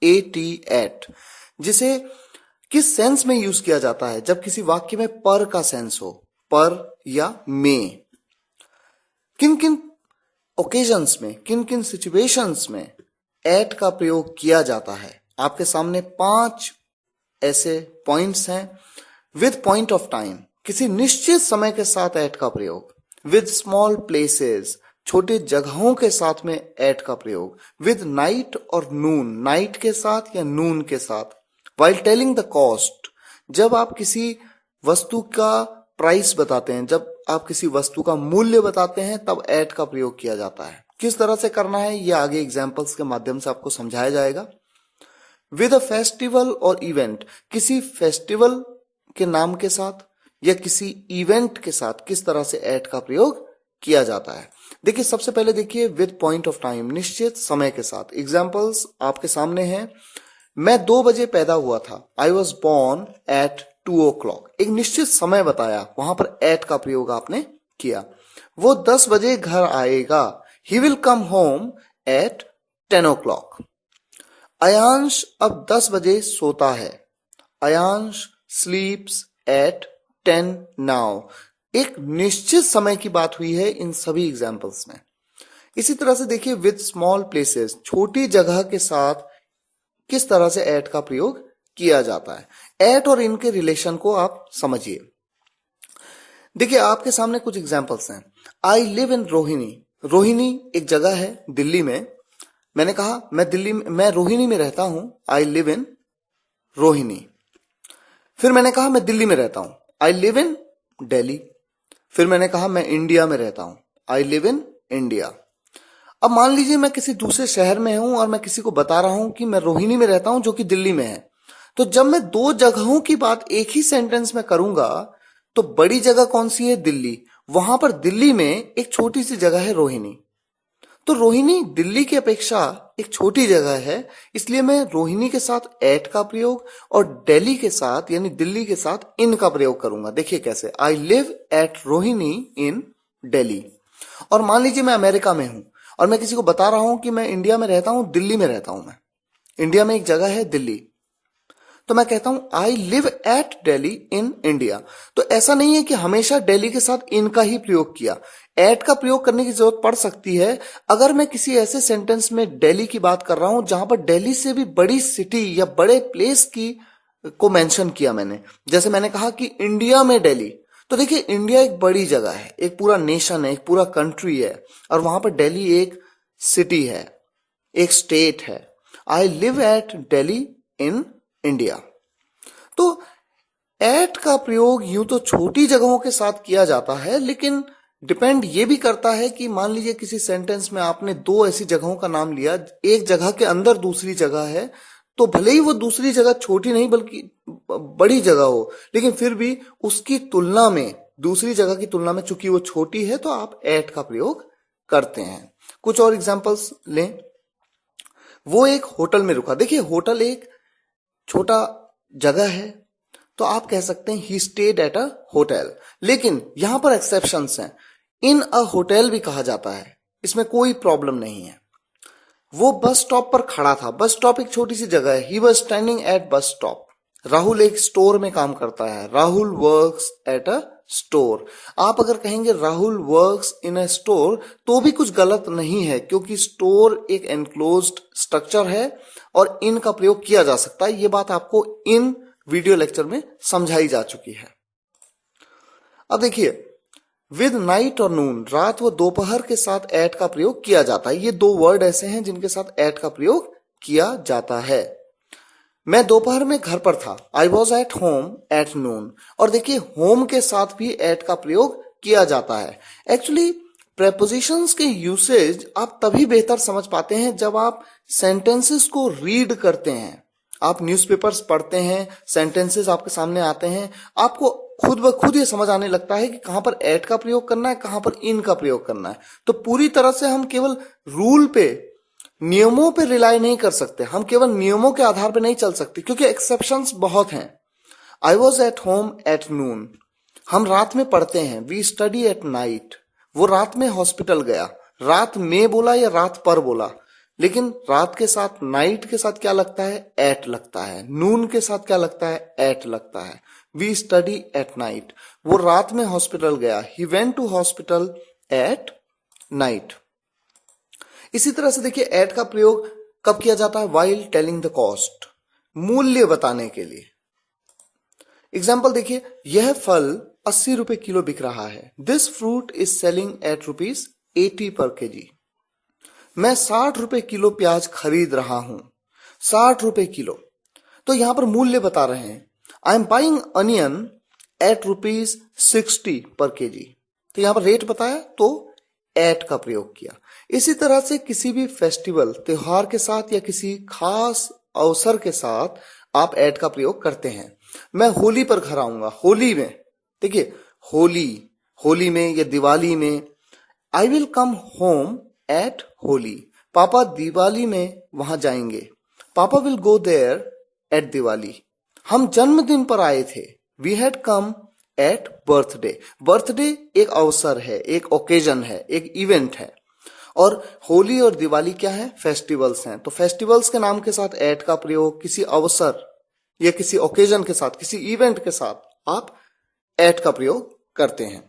Eight, जिसे किस sense में यूज किया जाता है? जब किसी वाक्य में पर का सेंस हो, पर या में। किन किन ओकेजन्स में, किन किन सिचुएशंस में एट का प्रयोग किया जाता है? आपके सामने 5 ऐसे पॉइंट्स हैं। विद पॉइंट ऑफ टाइम, किसी निश्चित समय के साथ एट का प्रयोग। विद स्मॉल प्लेसेस, छोटे जगहों के साथ में एट का प्रयोग। विद नाइट और नून, नाइट के साथ या नून के साथ। वाइल टेलिंग द कॉस्ट, जब आप किसी वस्तु का प्राइस बताते हैं, जब आप किसी वस्तु का मूल्य बताते हैं, तब एट का प्रयोग किया जाता है। किस तरह से करना है ये आगे एग्जाम्पल्स के माध्यम से आपको समझाया जाएगा। विद अ फेस्टिवल और इवेंट, किसी फेस्टिवल के नाम के साथ या किसी इवेंट के साथ किस तरह से एट का प्रयोग किया जाता है। देखिए, सबसे पहले देखिए विद पॉइंट ऑफ टाइम, निश्चित समय के साथ। एग्जाम्पल्स आपके सामने हैं। मैं 2 बजे पैदा हुआ था। I was born at 2 o'clock। एक निश्चित समय बताया, वहां पर एट का प्रयोग आपने किया। वो 10 बजे घर आएगा। He will come home at 10 o'clock। Ayansh अब 10 बजे सोता है। Ayansh sleeps at 10 now। एक निश्चित समय की बात हुई है इन सभी एग्जाम्पल्स में। इसी तरह से देखिए विद स्मॉल प्लेसेस, छोटी जगह के साथ किस तरह से एट का प्रयोग किया जाता है। एट और इनके रिलेशन को आप समझिए। देखिए, आपके सामने कुछ एग्जाम्पल्स हैं। I live in Rohini. Rohini एक जगह है दिल्ली में। मैंने कहा मैं रोहिणी में रहता हूं। I live in Rohini. फिर मैंने कहा मैं दिल्ली में रहता हूं। I live in Delhi. फिर मैंने कहा मैं इंडिया में रहता हूं। I live in India. अब मान लीजिए मैं किसी दूसरे शहर में हूं और मैं किसी को बता रहा हूं कि मैं रोहिणी में रहता हूं जो कि दिल्ली में है। तो जब मैं 2 जगहों की बात एक ही सेंटेंस में करूंगा तो बड़ी जगह कौन सी है? दिल्ली। वहां पर दिल्ली में एक छोटी सी जगह है रोहिणी। तो रोहिणी दिल्ली की अपेक्षा एक छोटी जगह है, इसलिए मैं रोहिणी के साथ एट का प्रयोग और दिल्ली के साथ यानी दिल्ली के साथ इन का प्रयोग करूंगा। देखिए कैसे। आई लिव एट रोहिणी इन दिल्ली। और मान लीजिए मैं अमेरिका में हूं और मैं किसी को बता रहा हूं कि मैं इंडिया में रहता हूं, दिल्ली में रहता हूं। मैं इंडिया में एक जगह है दिल्ली, तो मैं कहता हूं I live at Delhi in India. तो ऐसा नहीं है कि हमेशा दिल्ली के साथ इन का ही प्रयोग किया। एट का प्रयोग करने की जरूरत पड़ सकती है अगर मैं किसी ऐसे सेंटेंस में दिल्ली की बात कर रहा हूं जहां पर दिल्ली से भी बड़ी सिटी या बड़े प्लेस की को मेंशन किया मैंने। जैसे मैंने कहा कि इंडिया में दिल्ली। तो देखिए, इंडिया एक बड़ी जगह है, एक पूरा नेशन है, एक पूरा कंट्री है, और वहां पर दिल्ली एक सिटी है, एक स्टेट है। I live at Delhi in India. तो एट का प्रयोग यूं तो छोटी जगहों के साथ किया जाता है, लेकिन डिपेंड ये भी करता है कि मान लीजिए किसी सेंटेंस में आपने 2 ऐसी जगहों का नाम लिया, एक जगह के अंदर दूसरी जगह है, तो भले ही वो दूसरी जगह छोटी नहीं बल्कि बड़ी जगह हो, लेकिन फिर भी उसकी तुलना में, दूसरी जगह की तुलना में चूंकि वो छोटी है, तो आप एट का प्रयोग करते हैं। कुछ और एग्जांपल्स लें। वो एक होटल में रुका। देखिए, होटल एक छोटा जगह है, तो आप कह सकते हैं he stayed at a hotel. लेकिन यहां पर एक्सेप्शंस हैं। इन अ होटल भी कहा जाता है, इसमें कोई प्रॉब्लम नहीं है। वो बस स्टॉप पर खड़ा था। बस स्टॉप एक छोटी सी जगह है। He was standing at bus stop. Rahul एक स्टोर में काम करता है। Rahul works at a store. आप अगर कहेंगे Rahul works in a store तो भी कुछ गलत नहीं है, क्योंकि स्टोर एक एनक्लोज्ड स्ट्रक्चर है और इन का प्रयोग किया जा सकता है। ये बात आपको इन वीडियो लेक्चर में समझाई जा चुकी है। अब देखिए, विद नाइट और नून, रात व दोपहर के साथ एट का प्रयोग किया जाता है। ये 2 वर्ड ऐसे हैं जिनके साथ एट का प्रयोग किया जाता है। मैं दोपहर में घर पर था। I was at home at नून। और देखिए, होम के साथ भी एट का प्रयोग किया जाता है। एक्चुअली प्रेपोजिशंस के यूसेज आप तभी बेहतर समझ पाते हैं जब आप सेंटेंसेस को रीड करते हैं। आप न्यूज़पेपर्स पढ़ते हैं, सेंटेंसेस आपके सामने आते हैं, आपको खुद ब खुद ये समझ आने लगता है कि कहां पर एट का प्रयोग करना है, कहां पर इन का प्रयोग करना है। तो पूरी तरह से हम केवल रूल पे, नियमों पे रिलाई नहीं कर सकते। हम केवल नियमों के आधार पे नहीं चल सकते, क्योंकि एक्सेप्शंस बहुत हैं। I was at home at noon. हम रात में पढ़ते हैं। We study at night. वो रात में हॉस्पिटल गया। रात में बोला या रात पर बोला? लेकिन रात के साथ, नाइट के साथ क्या लगता है? एट लगता है। नून के साथ क्या लगता है? एट लगता है। We study at night. वो रात में हॉस्पिटल गया, he went to hospital at night. इसी तरह से देखिए एट का प्रयोग कब किया जाता है? वाइल टेलिंग द कॉस्ट, मूल्य बताने के लिए। एग्जाम्पल देखिए, यह फल 80 रुपए किलो बिक रहा है। This fruit is selling at ₹80 पर केजी। मैं 60 रुपए किलो प्याज खरीद रहा हूं। 60 रुपए किलो, तो यहां पर मूल्य बता रहे हैं। I am buying onion at ₹60 per KG. तो यहां पर रेट बताया तो एट का प्रयोग किया। इसी तरह से किसी भी फेस्टिवल, त्योहार के साथ या किसी खास अवसर के साथ आप एट का प्रयोग करते हैं। मैं होली पर घर आऊंगा। होली में देखिए, होली में या दिवाली में, I will come home at Holi. Papa Diwali में वहां जाएंगे। Papa will go there at Diwali. हम जन्मदिन पर आए थे। We had come at birthday. Birthday एक अवसर है, एक ओकेजन है, एक इवेंट है। और होली और दिवाली क्या है? फेस्टिवल्स हैं। तो फेस्टिवल्स के नाम के साथ एट का प्रयोग किसी अवसर या किसी ओकेजन के साथ, किसी इवेंट के साथ आप एट का प्रयोग करते हैं।